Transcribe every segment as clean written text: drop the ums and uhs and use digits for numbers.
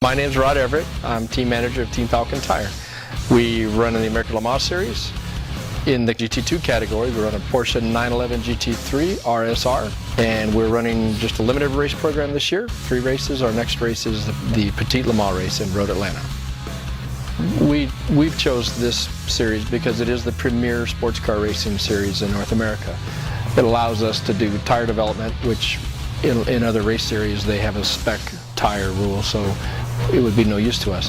My name is Rod Everett. I'm team manager of Team Falken Tire. We run in the American Le Mans Series. In the GT2 category, we run a Porsche 911 GT3 RSR, and we're running just a limited race program this year. 3 races. Our next race is the Petite Le Mans race in Road Atlanta. We've chose this series because it is the premier sports car racing series in North America. It allows us to do tire development, which in other race series they have a spec tire rule, so it would be no use to us.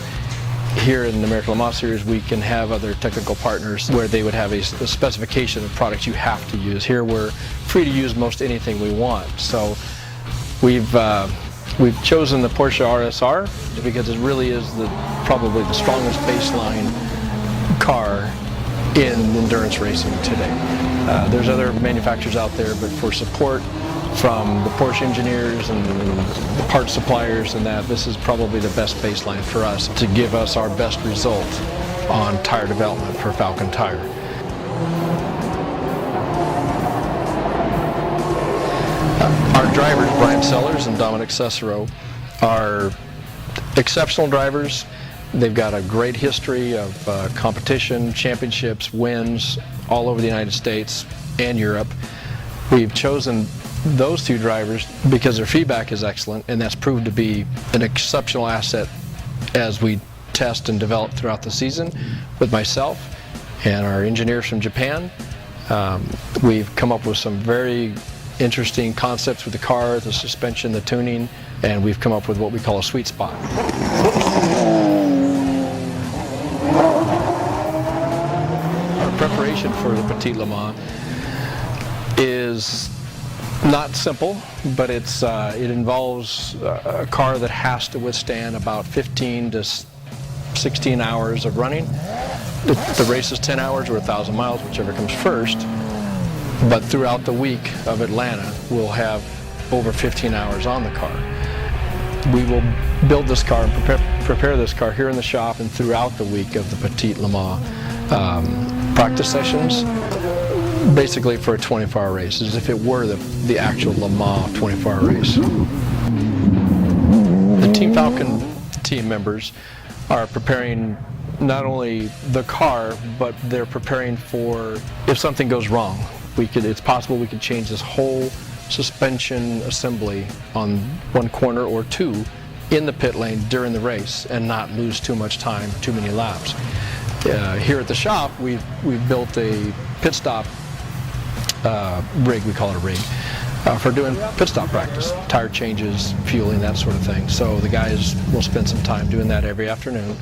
Here in the American Le Mans Series, we can have other technical partners where they would have a specification of products you have to use. Here we're free to use most anything we want. So we've chosen the Porsche RSR because it really is probably the strongest baseline car in endurance racing today. There's other manufacturers out there, but for support from the Porsche engineers and the parts suppliers and that, this is probably the best baseline for us to give us our best result on tire development for Falken Tire. Our drivers, Brian Sellers and Dominic Cesaro, are exceptional drivers. They've got a great history of competition, championships, wins all over the United States and Europe. We've chosen those 2 drivers because their feedback is excellent, and that's proved to be an exceptional asset as we test and develop throughout the season with myself and our engineers from Japan. We've come up with some very interesting concepts with the car, the suspension, the tuning, and we've come up with what we call a sweet spot. Our preparation for the Petite Le Mans is not simple, but it involves a car that has to withstand about 15 to 16 hours of running. The race is 10 hours or 1,000 miles, whichever comes first. But throughout the week of Atlanta, we'll have over 15 hours on the car. We will build this car and prepare this car here in the shop and throughout the week of the Petite Le Mans practice sessions, basically for a 24-hour race, as if it were the actual Le Mans 24-hour race. The Team Falken team members are preparing not only the car, but they're preparing for if something goes wrong. It's possible we could change this whole suspension assembly on one corner or 2 in the pit lane during the race and not lose too much time, too many laps. Here at the shop, we've built a pit stop rig, we call it a rig, for doing pit stop practice, tire changes, fueling, that sort of thing. So the guys will spend some time doing that every afternoon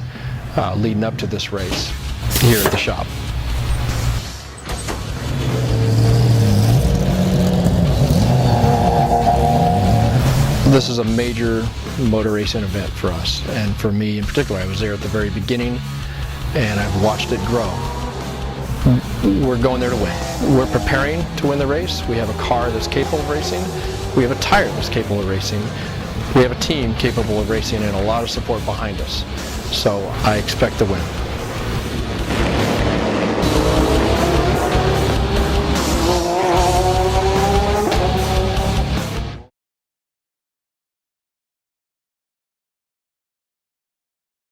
leading up to this race here at the shop. This is a major motor racing event for us, and for me in particular. I was there at the very beginning and I've watched it grow. We're going there to win. We're preparing to win the race. We have a car that's capable of racing. We have a tire that's capable of racing. We have a team capable of racing and a lot of support behind us. So I expect to win.